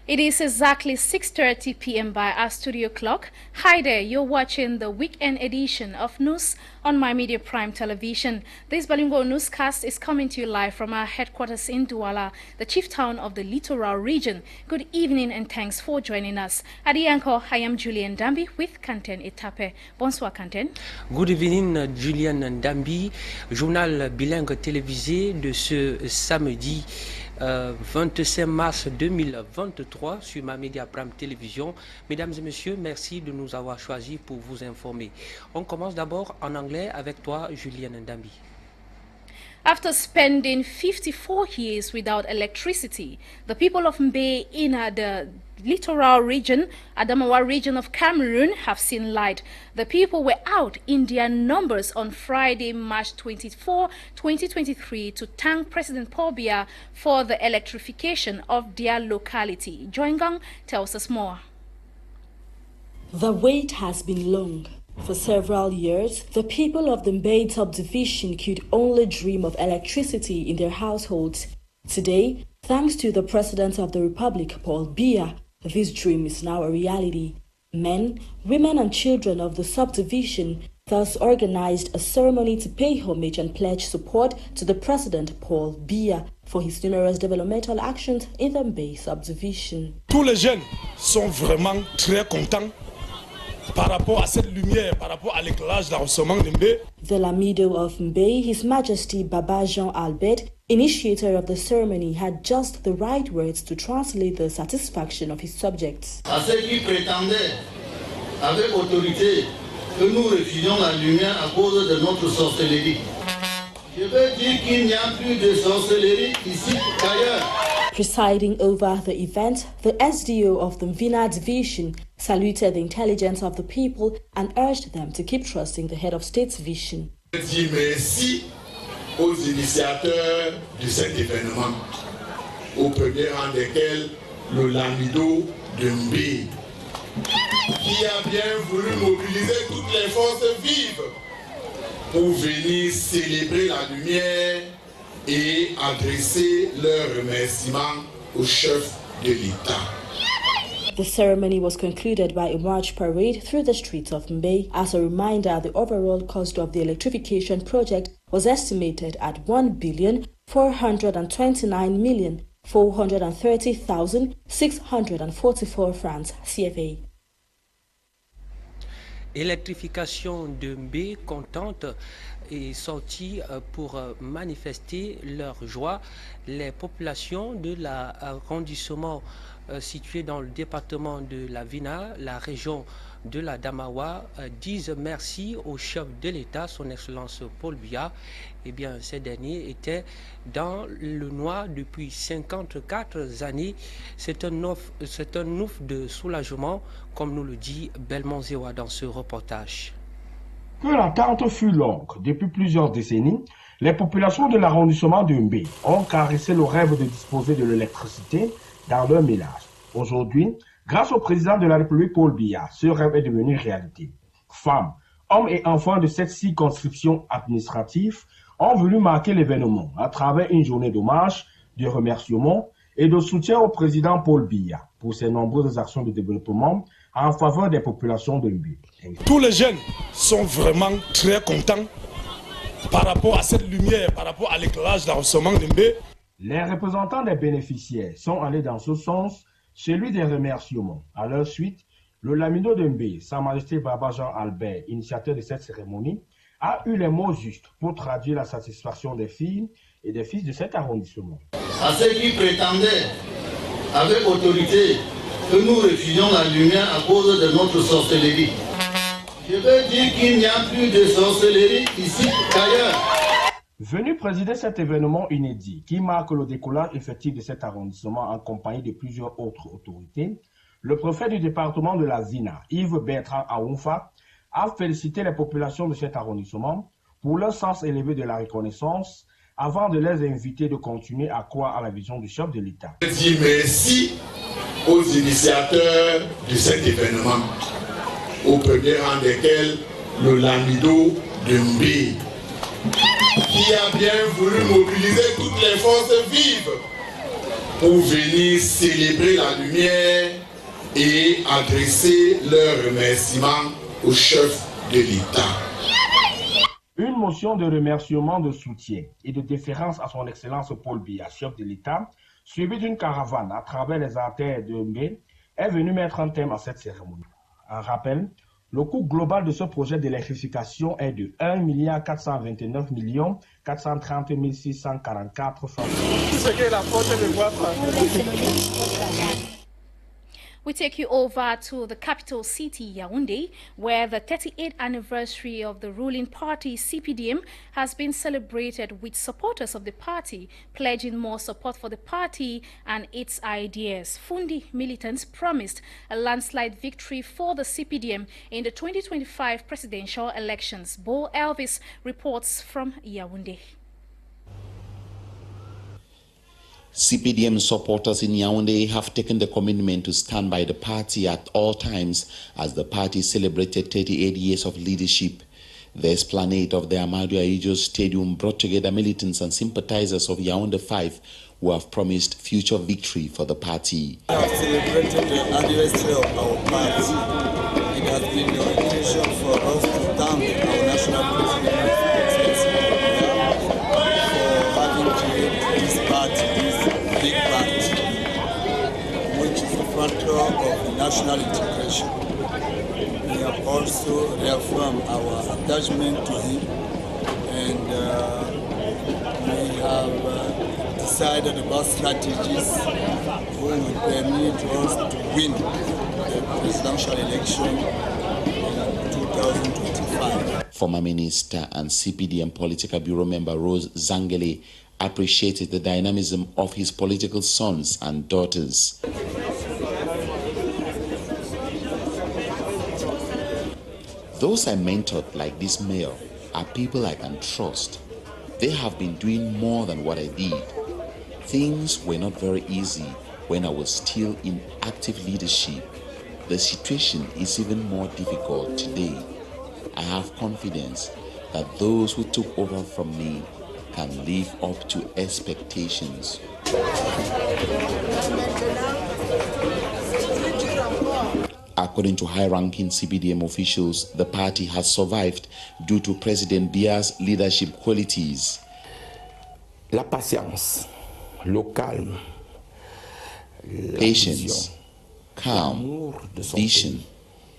It is exactly 6:30 p.m. by our studio clock. Hi there, you're watching the weekend edition of News on My Media Prime Television. This bilingual newscast is coming to you live from our headquarters in Douala, the chief town of the littoral region. Good evening and thanks for joining us. At the anchor, I am Julliene Ndambi with Quentin Etape. Bonsoir Quentin. Good evening Julliene Ndambi, journal bilingue télévisé de ce samedi 25 mars 2023 sur Ma Media Prime Télévision. Mesdames et messieurs, merci de nous avoir choisis pour vous informer. On commence d'abord en anglais avec toi, Julliene Ndambi. After spending 54 years without electricity, the people of Mbe in the littoral region, Adamawa region of Cameroon, have seen light. The people were out in their numbers on Friday, March 24, 2023 to thank President Paul Biya for the electrification of their locality. Joingang tells us more. The wait has been long. For several years, the people of the Mbe subdivision could only dream of electricity in their households. Today, thanks to the President of the Republic, Paul Biya, this dream is now a reality. Men, women and children of the subdivision thus organized a ceremony to pay homage and pledge support to the President Paul Biya for his numerous developmental actions in the Mbe subdivision. Tous les jeunes sont vraiment très contents par rapport à cette lumière, par rapport à l'éclairage d'arrondissement de Mbe. The Lamido of Mbe, His Majesty Baba Jean Albert, initiator of the ceremony, had just the right words to translate the satisfaction of his subjects. À ceux qui prétendaient, avec autorité, que nous refusions la lumière à cause de notre sorcellerie, je veux dire qu'il n'y a plus de sorcellerie ici qu'ailleurs. Presiding over the event, the SDO of the Mvina division saluted the intelligence of the people and urged them to keep trusting the head of state's vision. Je dis merci aux initiateurs de cet événement, au premier rang desquels le Lamido de Mbe, qui a bien voulu mobiliser toutes les forces vives pour venir célébrer la lumière et adresser leurs remerciements au chef de l'État. The ceremony was concluded by a march parade through the streets of Mbe. As a reminder, the overall cost of the electrification project was estimated at 1,429,430,644 francs CFA. Électrification de Mbe contente est sortie pour manifester leur joie. Les populations de l'arrondissement situé dans le département de la Vina, la région de la Damawa, disent merci au chef de l'État, son Excellence Paul Biya. Eh bien, ces derniers étaient dans le noir depuis 54 années. C'est un ouf de soulagement, comme nous le dit Belmont Zewa dans ce reportage. Que l'attente fut longue. Depuis plusieurs décennies, les populations de l'arrondissement de Mbe ont caressé le rêve de disposer de l'électricité dans leur village. Aujourd'hui, grâce au président de la République Paul Biya, ce rêve est devenu réalité. Femmes, hommes et enfants de cette circonscription administrative ont voulu marquer l'événement à travers une journée d'hommage, de remerciements et de soutien au président Paul Biya pour ses nombreuses actions de développement en faveur des populations de Mbe. Tous les jeunes sont vraiment très contents par rapport à cette lumière, par rapport à l'éclairage d'arrondissement de Mbe. Les représentants des bénéficiaires sont allés dans ce sens, celui des remerciements. À leur suite, le Lamido de Mbe, Sa Majesté Baba Jean Albert, initiateur de cette cérémonie, a eu les mots justes pour traduire la satisfaction des filles et des fils de cet arrondissement. À ceux qui prétendaient, avec autorité, que nous refusions la lumière à cause de notre sorcellerie, je veux dire qu'il n'y a plus de sorcellerie ici qu'ailleurs. Venu présider cet événement inédit qui marque le décollage effectif de cet arrondissement en compagnie de plusieurs autres autorités, le préfet du département de la Vina, Yves Bertrand Aounfa, a félicité les populations de cet arrondissement pour leur sens élevé de la reconnaissance avant de les inviter de continuer à croire à la vision du chef de l'État. Je dis merci aux initiateurs de cet événement, au premier rang desquels le Lamido de Mbe, qui a bien voulu mobiliser toutes les forces vives pour venir célébrer la lumière et adresser leurs remerciements au chef de l'État. Une motion de remerciement, de soutien et de déférence à son Excellence Paul Biya, chef de l'État, suivie d'une caravane à travers les artères de Ndambi, est venue mettre un thème à cette cérémonie. En rappel, le coût global de ce projet d'électrification est de 1 429 430 644 francs. We take you over to the capital city, Yaoundé, where the 38th anniversary of the ruling party, CPDM, has been celebrated with supporters of the party pledging more support for the party and its ideas. Fundi militants promised a landslide victory for the CPDM in the 2025 presidential elections. Bo Elvis reports from Yaoundé. CPDM supporters in Yaoundé have taken the commitment to stand by the party at all times as the party celebrated 38 years of leadership. The esplanade of the Amadou Ahidjo Stadium brought together militants and sympathizers of Yaoundé 5 who have promised future victory for the party. We have celebrated the anniversary of our party. It has been the occasion for us to thank our national president for having created this party, big party, which is the factor of the national integration. We have also reaffirmed our attachment to him, and we have decided about strategies that will permit us to win the presidential election in 2025. Former Minister and CPDM Political Bureau member Rose Zangele appreciated the dynamism of his political sons and daughters. Those I mentored, like this mayor, are people I can trust. They have been doing more than what I did. Things were not very easy when I was still in active leadership. The situation is even more difficult today. I have confidence that those who took over from me can live up to expectations. According to high-ranking CPDM officials, the party has survived due to President Biya's leadership qualities. La patience, le calme, patience, calm, vision,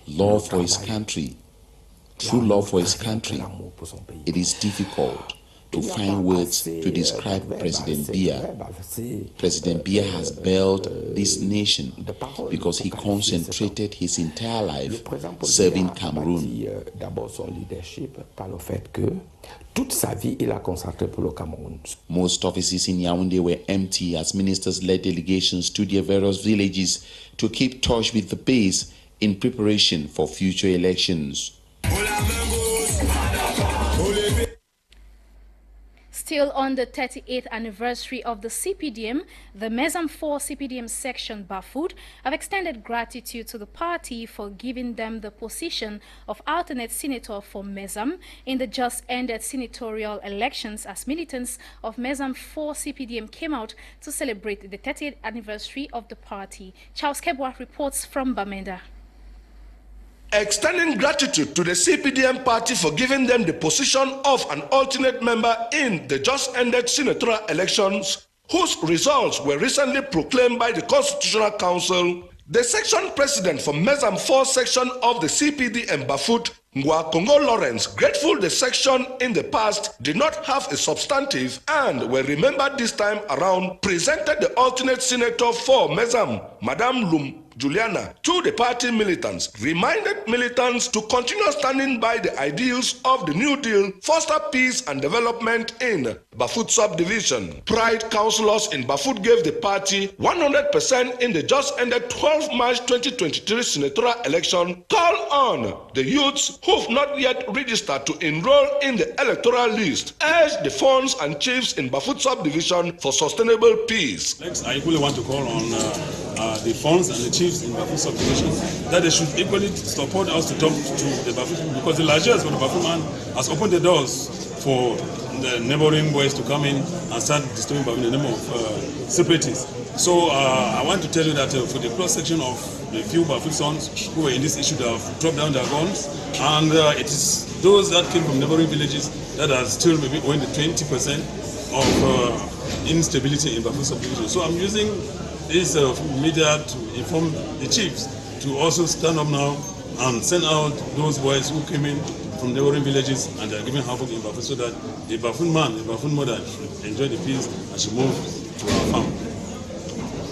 love for his country, true love for his country. It is difficult to find words to describe President Biya. President Biya has built this nation because he concentrated his entire life serving Cameroon. Most offices in Yaoundé were empty as ministers led delegations to their various villages to keep touch with the base in preparation for future elections. Still on the 38th anniversary of the CPDM, the Mezam 4 CPDM section Bafut have extended gratitude to the party for giving them the position of alternate senator for Mezam in the just-ended senatorial elections as militants of Mezam 4 CPDM came out to celebrate the 30th anniversary of the party. Charles Kebwa reports from Bamenda. Extending gratitude to the CPDM party for giving them the position of an alternate member in the just-ended senatorial elections, whose results were recently proclaimed by the Constitutional Council, the section president for Mezam 4 section of the CPDM Bafut, Ngwa Congo Lawrence, grateful the section in the past did not have a substantive and were remembered this time around, presented the alternate senator for Mezam, Madame Julliene, to the party militants, reminded militants to continue standing by the ideals of the New Deal, foster peace and development in Bafut subdivision. Pride councillors in Bafut gave the party 100% in the just-ended 12 March 2023 senatorial election, call on the youths who've not yet registered to enroll in the electoral list, urge the funds and chiefs in Bafut subdivision for sustainable peace. Next, I equally want to call on the funds and the chiefs in Bafut subdivision that they should equally support us to talk to the Bafut, because the largest of the Bafut man has opened the doors for the neighboring boys to come in and start disturbing Bafut in the name of separatists. So I want to tell you that for the cross-section of the few Bafut sons who were in this issue that have dropped down their guns, and it is those that came from neighboring villages that are still maybe going to 20% of instability in Bafut subdivision. So I'm using this media to inform the chiefs to also stand up now and send out those boys who came in from neighboring villages and they are giving havoc in Bafut, so that the Bafut man, the Bafut mother should enjoy the peace and should move to our farm.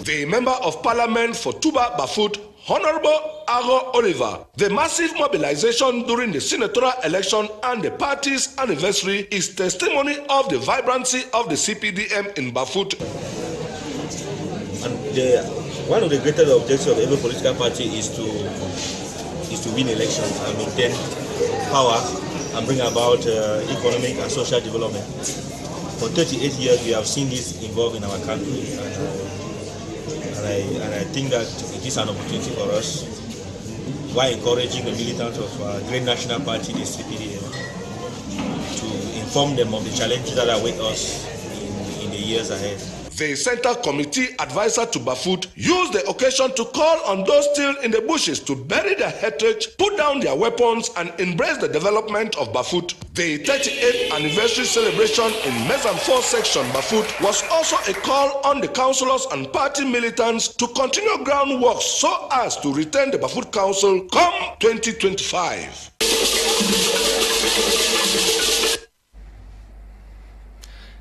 The Member of Parliament for Tuba Bafut, Honorable Aro Oliver, the massive mobilization during the senatorial election and the party's anniversary is testimony of the vibrancy of the CPDM in Bafut. And one of the greatest objectives of every political party is to win elections and maintain power and bring about economic and social development. For 38 years we have seen this involved in our country, and I think that it is an opportunity for us, while encouraging the militants of our great national party, the CPDM, to inform them of the challenges that await us in the years ahead. The Central Committee advisor to Bafut used the occasion to call on those still in the bushes to bury their hatred, put down their weapons, and embrace the development of Bafut. The 38th anniversary celebration in Mezam 4 section Bafut was also a call on the councillors and party militants to continue groundwork so as to retain the Bafut Council come 2025.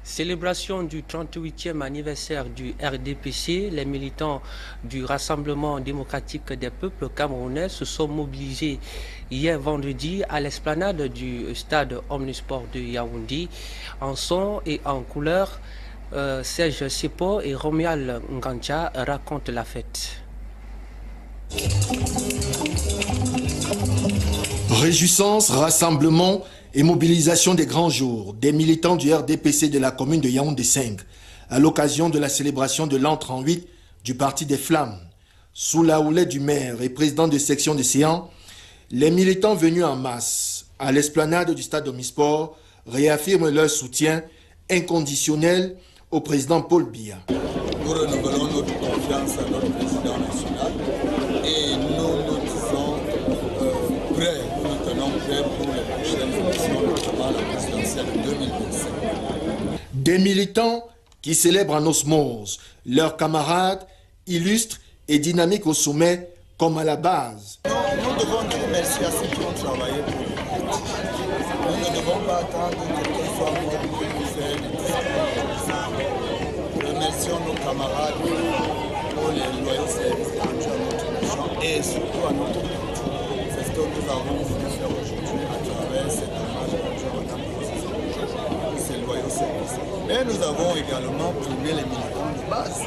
Célébration du 38e anniversaire du RDPC, les militants du Rassemblement démocratique des peuples camerounais se sont mobilisés hier vendredi à l'esplanade du stade Omnisport de Yaoundé. En son et en couleur, Serge Sepo et Romuald Ngancha racontent la fête. Réjouissance, rassemblement et mobilisation des grands jours des militants du RDPC de la commune de Yaoundé 5 à l'occasion de la célébration de l'an 38 du Parti des Flammes. Sous la houlette du maire et président de section de Séan, les militants venus en masse à l'esplanade du stade Omnisport réaffirment leur soutien inconditionnel au président Paul Biya. Nous renouvelons notre confiance à notre président national et nous disons prêts, nous nous tenons prêts pour les prochaines élections, notamment la présidentielle de 2025. Des militants qui célèbrent en osmose leurs camarades illustres et dynamiques au sommet comme à la base. Nous devons dire merci à ceux qui ont travaillé pour nous. Nous ne devons pas attendre que quelqu'un soit mort pour nous faire des discours. Remercions nos camarades pour les loyaux services rendus à notre nation et surtout à notre culture. C'est ce que nous avons voulu faire aujourd'hui à travers cette image rendue à Madame pour ces loyaux services. Mais nous avons également primé les militants de base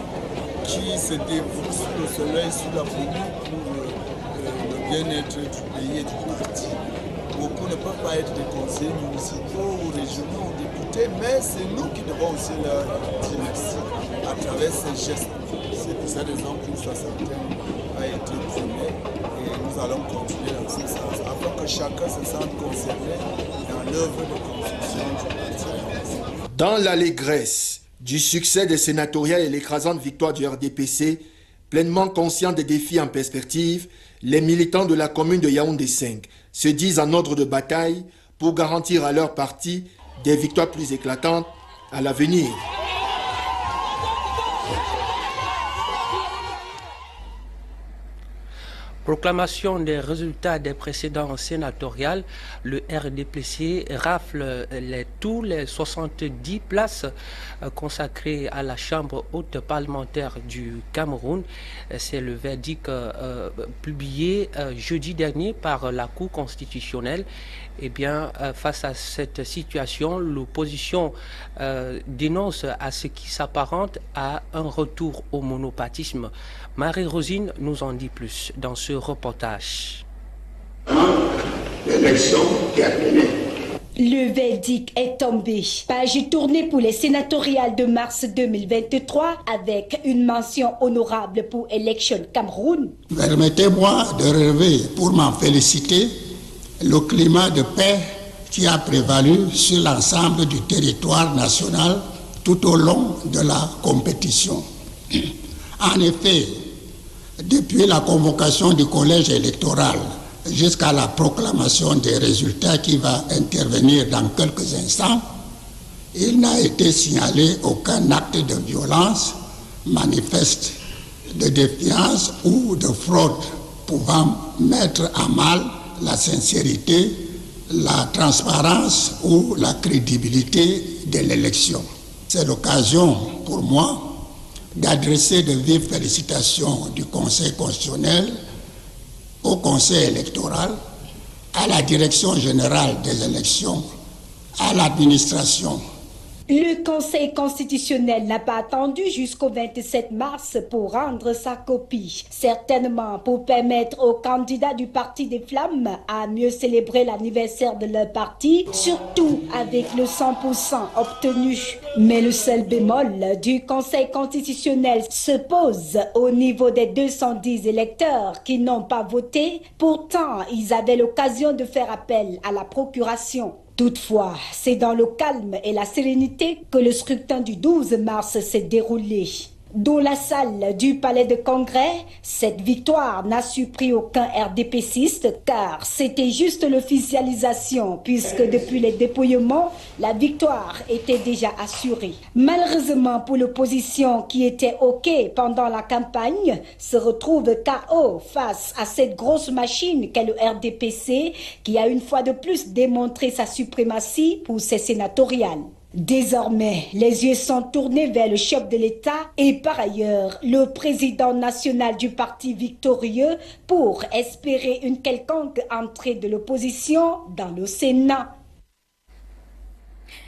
qui se dévouent sous le soleil, sous la pluie pour le bien-être du pays et du parti. Beaucoup ne peuvent pas être des conseillers municipaux ou régionaux ou députés, mais c'est nous qui devons aussi leur dire merci à travers ces gestes. C'est pour cette raison qu'une soixantaine a été primée et nous allons continuer dans ce sens afin que chacun se sente concerné dans l'œuvre de construction du parti. Dans l'allégresse du succès des sénatoriales et l'écrasante victoire du RDPC, pleinement conscients des défis en perspective, les militants de la commune de Yaoundé 5 se disent en ordre de bataille pour garantir à leur parti des victoires plus éclatantes à l'avenir. Proclamation des résultats des précédents sénatoriales, le RDPC rafle tous les 70 places consacrées à la Chambre haute parlementaire du Cameroun. C'est le verdict publié jeudi dernier par la Cour constitutionnelle. Eh bien, face à cette situation, l'opposition dénonce à ce qui s'apparente à un retour au monopartisme. Marie-Rosine nous en dit plus dans ce reportage. L'élection qui a donné. Le verdict est tombé. Page tournée pour les sénatoriales de mars 2023 avec une mention honorable pour Election Cameroun. Permettez-moi de relever, pour m'en féliciter, le climat de paix qui a prévalu sur l'ensemble du territoire national tout au long de la compétition. En effet, depuis la convocation du collège électoral jusqu'à la proclamation des résultats qui va intervenir dans quelques instants, il n'a été signalé aucun acte de violence manifeste, de défiance ou de fraude pouvant mettre à mal la sincérité, la transparence ou la crédibilité de l'élection. C'est l'occasion pour moi d'adresser de vives félicitations du Conseil constitutionnel au Conseil électoral, à la Direction générale des élections, à l'administration. Le Conseil constitutionnel n'a pas attendu jusqu'au 27 mars pour rendre sa copie, certainement pour permettre aux candidats du Parti des Flammes à mieux célébrer l'anniversaire de leur parti, surtout avec le 100% obtenu. Mais le seul bémol du Conseil constitutionnel se pose au niveau des 210 électeurs qui n'ont pas voté. Pourtant, ils avaient l'occasion de faire appel à la procuration. Toutefois, c'est dans le calme et la sérénité que le scrutin du 12 mars s'est déroulé. Dans la salle du palais de congrès, cette victoire n'a surpris aucun RDPciste car c'était juste l'officialisation puisque depuis les dépouillements, la victoire était déjà assurée. Malheureusement pour l'opposition qui était OK pendant la campagne, se retrouve KO face à cette grosse machine qu'est le RDPC qui a une fois de plus démontré sa suprématie pour ses sénatoriales. Désormais, les yeux sont tournés vers le chef de l'État et par ailleurs le président national du parti victorieux pour espérer une quelconque entrée de l'opposition dans le Sénat.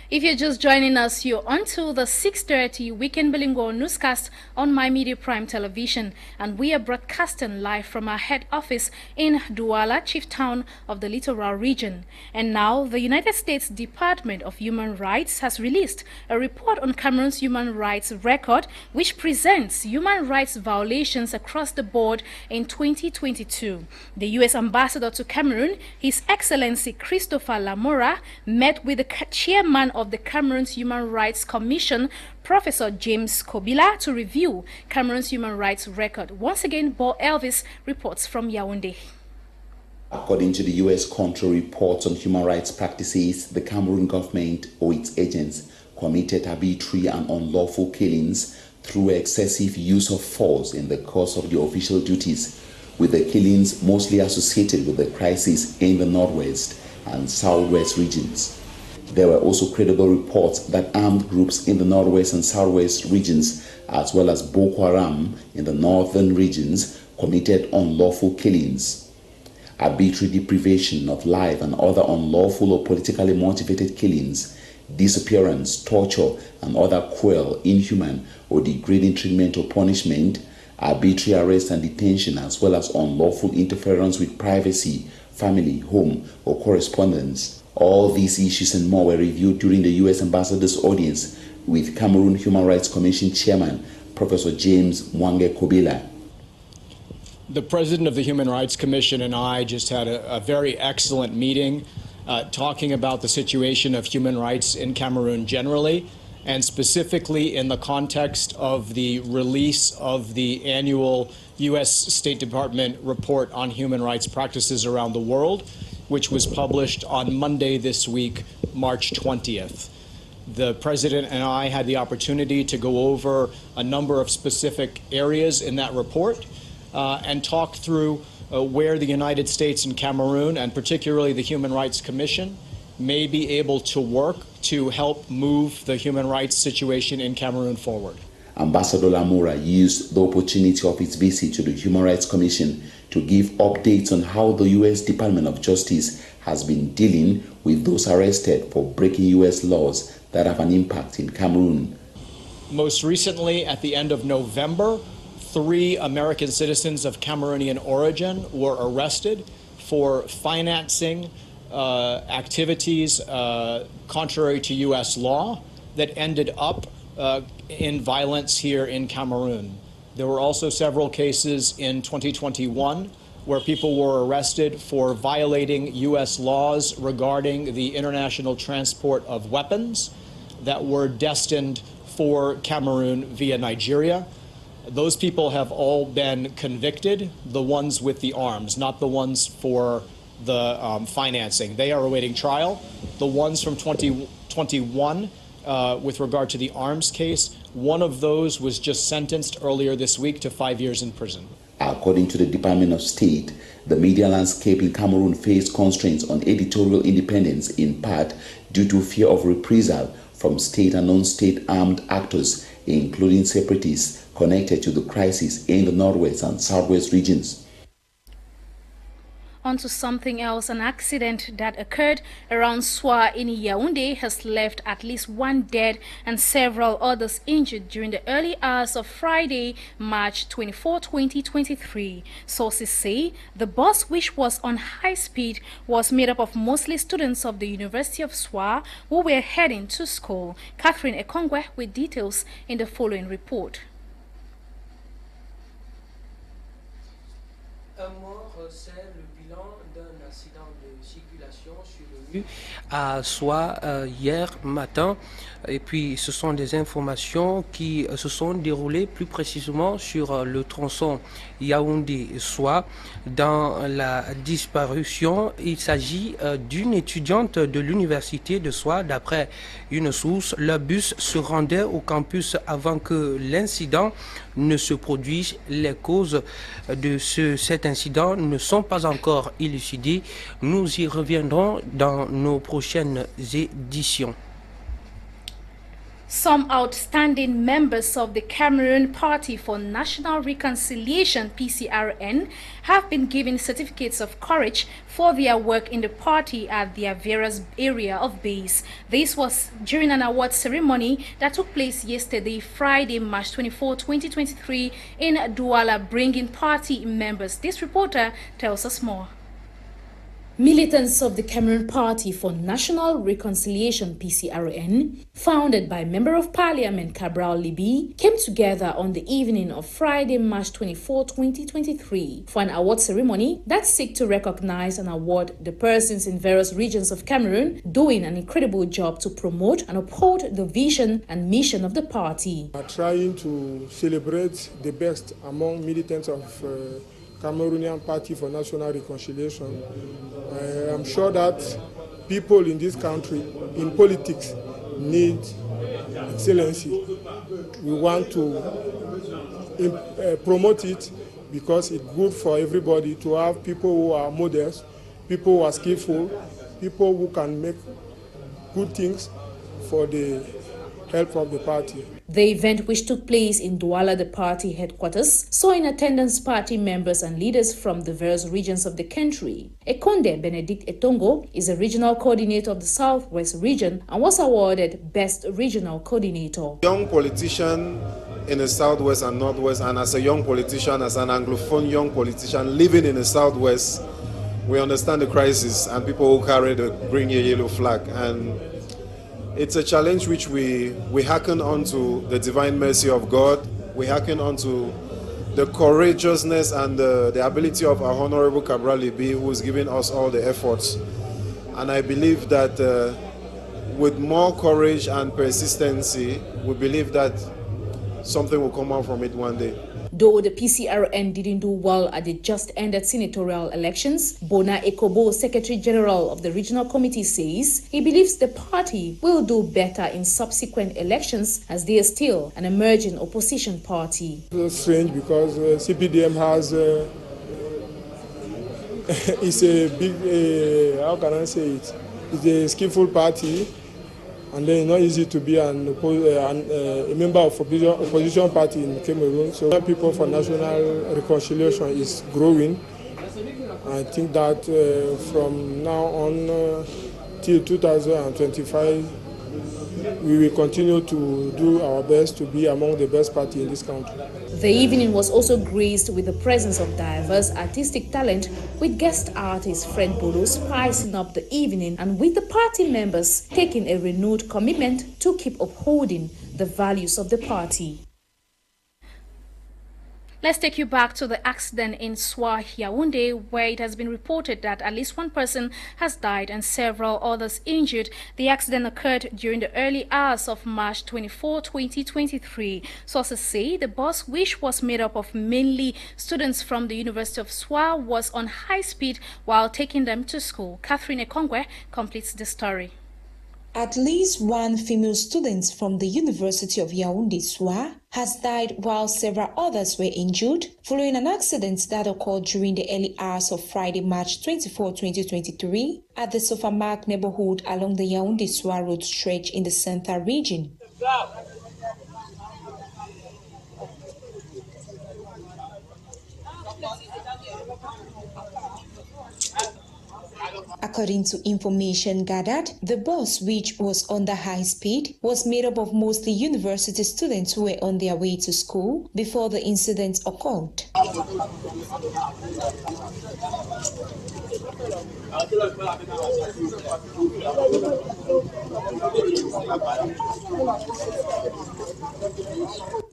If you're just joining us, you're onto the 6:30 Weekend Bilingual newscast on My Media Prime Television, and we are broadcasting live from our head office in Douala, chief town of the Littoral region. And now, the United States Department of Human Rights has released a report on Cameroon's human rights record, which presents human rights violations across the board in 2022. The U.S. ambassador to Cameroon, His Excellency Christopher Lamora, met with the chairman of the Cameroon's Human Rights Commission, Professor James Kobila, to review Cameroon's human rights record. Once again, Bo Elvis reports from Yaoundé. According to the U.S. country reports on human rights practices, the Cameroon government or its agents committed arbitrary and unlawful killings through excessive use of force in the course of their official duties, with the killings mostly associated with the crisis in the Northwest and Southwest regions. There were also credible reports that armed groups in the Northwest and Southwest regions, as well as Boko Haram in the northern regions, committed unlawful killings. Arbitrary deprivation of life and other unlawful or politically motivated killings, disappearance, torture, and other cruel, inhuman, or degrading treatment or punishment, arbitrary arrest and detention, as well as unlawful interference with privacy, family, home, or correspondence. All these issues and more were reviewed during the U.S. Ambassador's audience with Cameroon Human Rights Commission Chairman, Professor James Kobila. The President of the Human Rights Commission and I just had a very excellent meeting talking about the situation of human rights in Cameroon generally, and specifically in the context of the release of the annual U.S. State Department report on human rights practices around the world, which was published on Monday this week, March 20th. The President and I had the opportunity to go over a number of specific areas in that report and talk through where the United States and Cameroon, and particularly the Human Rights Commission, may be able to work to help move the human rights situation in Cameroon forward. Ambassador Lamora used the opportunity of his visit to the Human Rights Commission to give updates on how the U.S. Department of Justice has been dealing with those arrested for breaking U.S. laws that have an impact in Cameroon. Most recently, at the end of November, 3 American citizens of Cameroonian origin were arrested for financing activities contrary to U.S. law that ended up in violence here in Cameroon. There were also several cases in 2021 where people were arrested for violating U.S. laws regarding the international transport of weapons that were destined for Cameroon via Nigeria. Those people have all been convicted, the ones with the arms, not the ones for the financing. They are awaiting trial. The ones from 2021, with regard to the arms case, one of those was just sentenced earlier this week to 5 years in prison. According to the Department of State, the media landscape in Cameroon faced constraints on editorial independence in part due to fear of reprisal from state and non-state armed actors, including separatists connected to the crisis in the northwest and southwest regions. On to something else. An accident that occurred around Nsah in Yaoundé has left at least one dead and several others injured during the early hours of Friday, March 24, 2023. Sources say the bus, which was on high speed, was made up of mostly students of the University of Nsah who were heading to school. Catherine Ekongwe with details in the following report. C'est le bilan d'un accident de circulation survenu à Nsah hier matin. Et puis ce sont des informations qui se sont déroulées plus précisément sur le tronçon Yaoundé-Nsah. Dans la disparition, il s'agit d'une étudiante de l'université de Nsah. D'après une source, le bus se rendait au campus avant que l'incident ne se produise. Les causes de cet incident ne sont pas encore élucidées. Nous y reviendrons dans nos prochaines éditions. Some outstanding members of the Cameroon Party for National Reconciliation, PCRN, have been given certificates of courage for their work in the party at their various area of base. This was during an award ceremony that took place yesterday, Friday, March 24, 2023, in Douala, bringing party members. This reporter tells us more. Militants of the Cameroon Party for National Reconciliation, PCRN, founded by Member of Parliament Cabral Libi, came together on the evening of Friday, March 24, 2023, for an award ceremony that seeks to recognize and award the persons in various regions of Cameroon doing an incredible job to promote and uphold the vision and mission of the party. Trying to celebrate the best among militants of Cameroonian Party for National Reconciliation. I'm sure that people in this country, in politics, need excellency. We want to promote it because it's good for everybody to have people who are modest, people who are skillful, people who can make good things for the help of the party. The event, which took place in Douala, the party headquarters, saw in attendance party members and leaders from the various regions of the country. Ekonde Benedict Etongo is a regional coordinator of the Southwest region and was awarded Best Regional Coordinator. Young politician in the Southwest and Northwest, and as a young politician, as an Anglophone young politician living in the Southwest, we understand the crisis and people who carry the green, yellow flag. And it's a challenge which we hearken onto the divine mercy of God. We hearken onto the courageousness and the ability of our Honorable Cabral Libi, who is giving us all the efforts. And I believe that with more courage and persistency, we believe that something will come out from it one day. Though the PCRN didn't do well at the just-ended senatorial elections, Bona Ekobo, Secretary General of the Regional Committee, says he believes the party will do better in subsequent elections as they are still an emerging opposition party. It's strange because CPDM has it's a big, how can I say it? It's a skillful party. And then it's not easy to be a member of opposition party in Cameroon. So people for national reconciliation is growing. I think that from now on till 2025, we will continue to do our best to be among the best party in this country. The evening was also graced with the presence of diverse artistic talent, with guest artist Fred Bolo spicing up the evening and with the party members taking a renewed commitment to keep upholding the values of the party. Let's take you back to the accident in Nsah, Yaoundé, where it has been reported that at least one person has died and several others injured. The accident occurred during the early hours of March 24, 2023. Sources say the bus, which was made up of mainly students from the University of Nsah, was on high speed while taking them to school. Catherine Ekongwe completes the story. At least one female student from the University of Yaoundé Nsah has died while several others were injured following an accident that occurred during the early hours of Friday, March 24, 2023 at the Sofamark neighborhood along the Yaoundé Nsah road stretch in the Central region. According to information gathered, the bus, which was under high speed, was made up of mostly university students who were on their way to school before the incident occurred.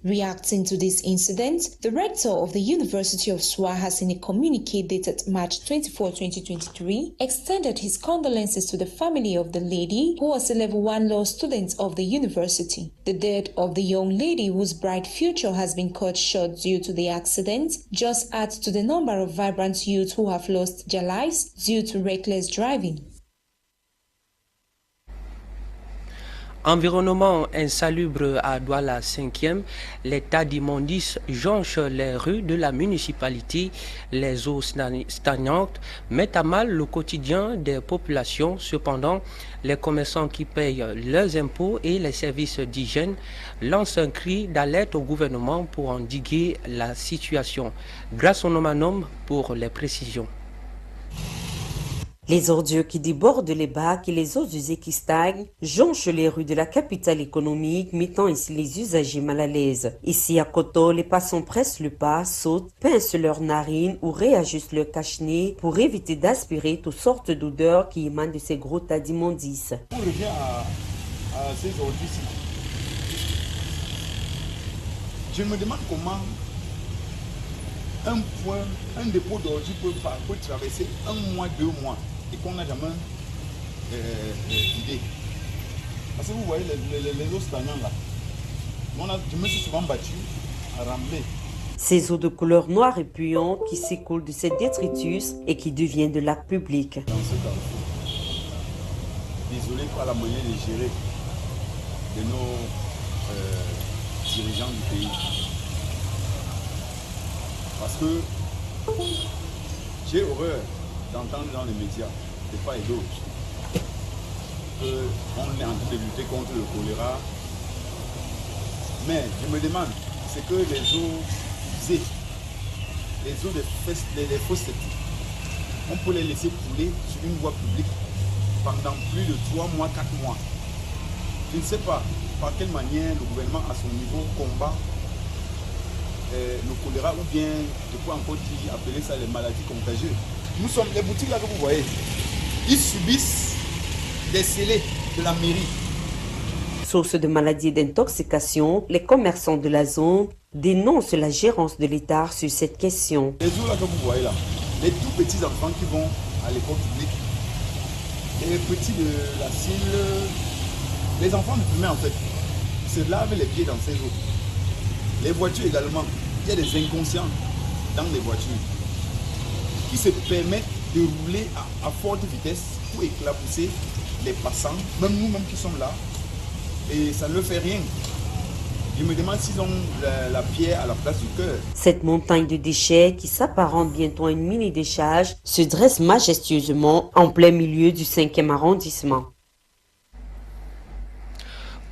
Reacting to this incident, the rector of the University of Nsah has in a communique dated March 24, 2023, extended his condolences to the family of the lady who was a level 1 law student of the university. The death of the young lady, whose bright future has been cut short due to the accident, just adds to the number of vibrant youths who have lost their lives due to reckless driving. Environnement insalubre à Douala 5e, l'état d'immondice jonche les rues de la municipalité. Les eaux stagnantes mettent à mal le quotidien des populations. Cependant, les commerçants qui payent leurs impôts et les services d'hygiène lancent un cri d'alerte au gouvernement pour endiguer la situation. Grâce au nomanum pour les précisions. Les ordures qui débordent les bacs et les eaux usées qui stagnent jonchent les rues de la capitale économique, mettant ainsi les usagers mal à l'aise. Ici à Koto, les passants pressent le pas, sautent, pincent leurs narines ou réajustent leur cache-nez pour éviter d'aspirer toutes sortes d'odeurs qui émanent de ces gros tas d'immondices. On revient à ces ordures-ci. Je me demande comment un dépôt d'ordures peut traverser 1 mois, 2 mois. Et qu'on n'a jamais vidé. Parce que vous voyez les eaux stagnantes là. Je me suis souvent battu à ramener. Ces eaux de couleur noire et puantes qui s'écoulent de ces détritus et qui deviennent de lacs publics. Dans ce carrefour, désolé par la manière de gérer de nos dirigeants du pays. Parce que j'ai horreur d'entendre dans les médias, de part et d'autre, qu'on est en train de lutter contre le choléra. Mais je me demande, c'est que les eaux usées, les eaux des fosses septiques, on peut les laisser couler sur une voie publique pendant plus de 3 mois, 4 mois. Je ne sais pas par quelle manière le gouvernement à son niveau combat le choléra, ou bien je peux encore appeler ça les maladies contagieuses. Nous sommes, les boutiques là que vous voyez, ils subissent des scellés de la mairie. Source de maladies et d'intoxication, les commerçants de la zone dénoncent la gérance de l'État sur cette question. Les eaux là que vous voyez là, les tout petits enfants qui vont à l'école publique, les petits de la cile, les enfants de primaire en fait, se lavent les pieds dans ces eaux. Les voitures également, il y a des inconscients dans les voitures qui se permettent de rouler à forte vitesse pour éclabousser les passants, même nous-mêmes qui sommes là, et ça ne leur fait rien. Je me demande s'ils ont la pierre à la place du cœur. Cette montagne de déchets qui s'apparente bientôt à une mini-décharge se dresse majestueusement en plein milieu du 5e arrondissement.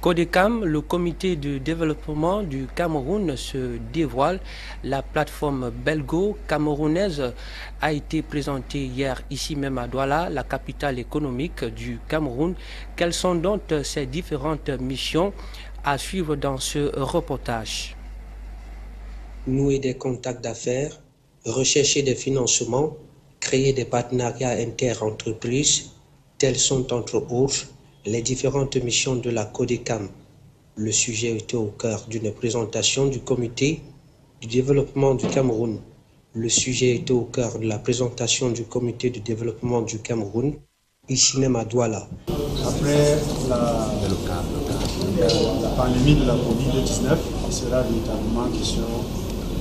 CODECAM, le comité de développement du Cameroun, se dévoile. La plateforme belgo-camerounaise a été présentée hier ici même à Douala, la capitale économique du Cameroun. Quelles sont donc ces différentes missions à suivre dans ce reportage? Nouer des contacts d'affaires, rechercher des financements, créer des partenariats inter-entreprises, telles sont entre autres les différentes missions de la CODECAM. Le sujet était au cœur d'une présentation du comité du développement du Cameroun. Le sujet était au cœur de la présentation du comité de développement du Cameroun, ici même à Douala. Après la pandémie de la Covid-19, il sera véritablement question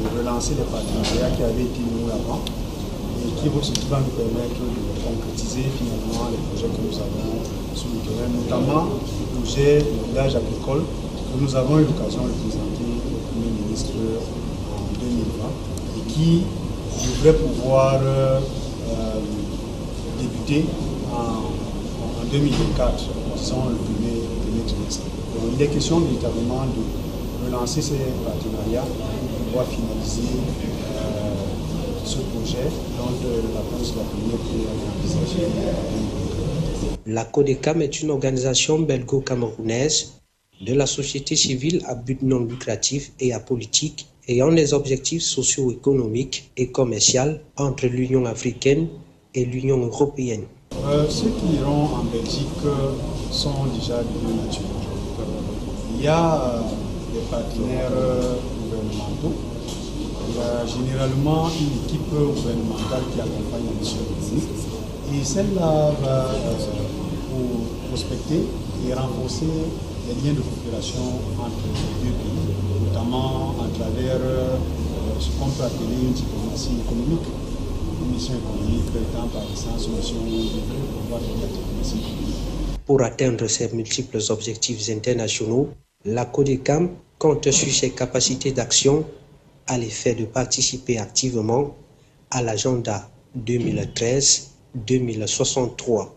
de relancer les partenariats qui avaient été noués avant et qui va nous permettre de concrétiser finalement les projets que nous avons sur le terrain, notamment le projet de village agricole que nous avons eu l'occasion de présenter au Premier ministre en 2020 et qui devrait pouvoir débuter en 2024, disons le premier trimestre. Donc, il est question véritablement de relancer ces partenariats pour pouvoir finaliser ce projet dont la France va envisager. La CODECAM est une organisation belgo-camerounaise de la société civile à but non lucratif et apolitique ayant des objectifs socio-économiques et commerciaux entre l'Union africaine et l'Union européenne. Ceux qui iront en Belgique sont déjà des naturels. Il y a des partenaires gouvernementaux. Il y a généralement une équipe gouvernementale qui accompagne la mission technique. Et celle-là va prospecter et renforcer les liens de coopération entre les deux pays, notamment à travers ce qu'on peut appeler une diplomatie économique. Une mission économique étant par essence une mission livrée pour pouvoir faire la diplomatie économique. Pour atteindre ces multiples objectifs internationaux, la CODECAM compte sur ses capacités d'action à l'effet de participer activement à l'agenda 2013-2063.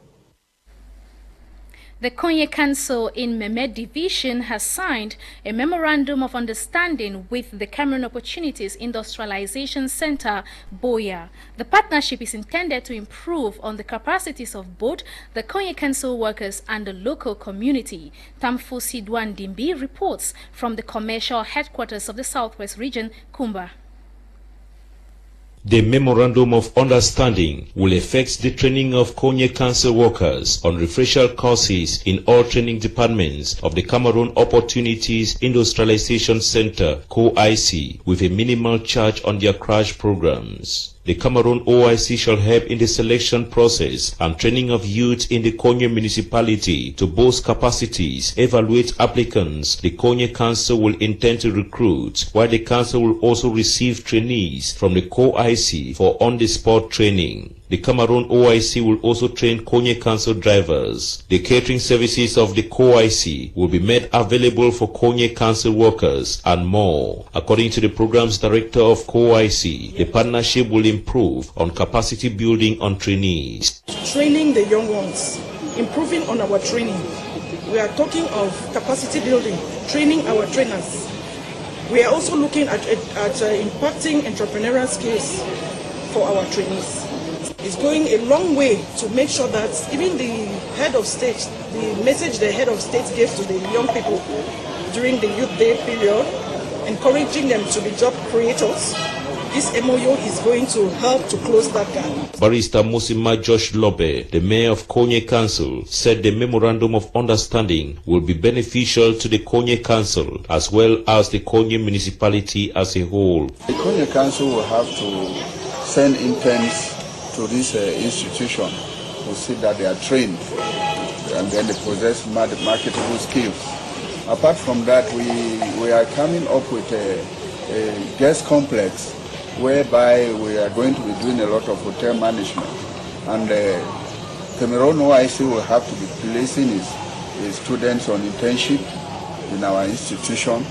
The Konya Council in Mehmet Division has signed a Memorandum of Understanding with the Cameroon Opportunities Industrialization Center, Boya. The partnership is intended to improve on the capacities of both the Konya Council workers and the local community. Tamfosi Ndambi reports from the commercial headquarters of the Southwest Region, Kumba. The Memorandum of Understanding will affect the training of Konya Council workers on refresher courses in all training departments of the Cameroon Opportunities Industrialization Center, (COIC), with a minimal charge on their crash programs. The Cameroon OIC shall help in the selection process and training of youth in the Konya municipality to boost capacities, evaluate applicants. The Konya Council will intend to recruit, while the Council will also receive trainees from the COIC for on-the-spot training. The Cameroon OIC will also train Konya Council drivers. The catering services of the COIC will be made available for Konya Council workers and more. According to the program's director of COIC, the partnership will improve on capacity building on trainees. Training the young ones, improving on our training. We are talking of capacity building, training our trainers. We are also looking at impacting entrepreneurial skills for our trainees. It's going a long way to make sure that even the head of state, the message the head of state gave to the young people during the Youth Day period, encouraging them to be job creators, this MOU is going to help to close that gap. Barrister Musima Josh Lobe, the mayor of Konya Council, said the Memorandum of Understanding will be beneficial to the Konya Council as well as the Konya municipality as a whole. The Konya Council will have to send interns to this institution to see that they are trained and then they possess marketable skills. Apart from that, we are coming up with a guest complex whereby we are going to be doing a lot of hotel management, and Cameroon OIC will have to be placing his students on internship in our institution,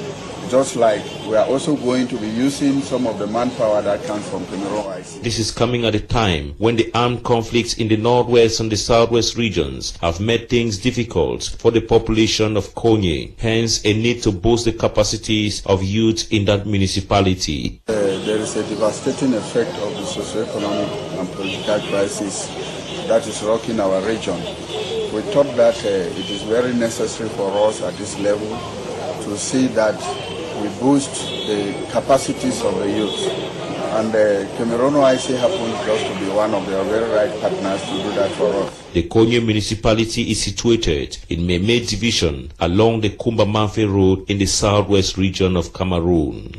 just like we are also going to be using some of the manpower that comes from Cameroon OIC. This is coming at a time when the armed conflicts in the northwest and the southwest regions have made things difficult for the population of Konya, hence a need to boost the capacities of youth in that municipality. There is a devastating effect of the socio-economic and political crisis that is rocking our region. We thought that it is very necessary for us at this level to see that we boost the capacities of the youth. And Cameroon OIC happens just to be one of the very right partners to do that for us. The Konya municipality is situated in Mehmet Division along the Kumba-Manfe Road in the southwest region of Cameroon.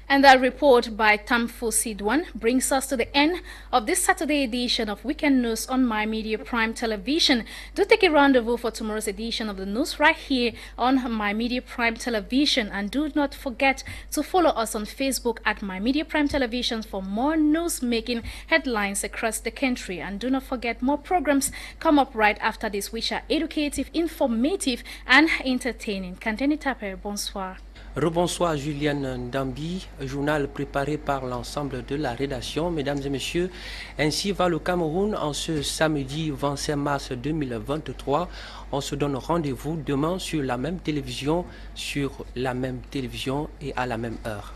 And that report by Tamfo Sidwan brings us to the end of this Saturday edition of Weekend News on My Media Prime Television. Do take a rendezvous for tomorrow's edition of the news right here on My Media Prime Television. And do not forget to follow us on Facebook at My Media Prime Television for more news-making headlines across the country. And do not forget, more programs come up right after this, which are educative, informative, and entertaining. Quentin Etape, bonsoir. Rebonsoir Julliene Ndambi, journal préparé par l'ensemble de la rédaction. Mesdames et messieurs, ainsi va le Cameroun en ce samedi 25 mars 2023. On se donne rendez-vous demain sur la même télévision et à la même heure.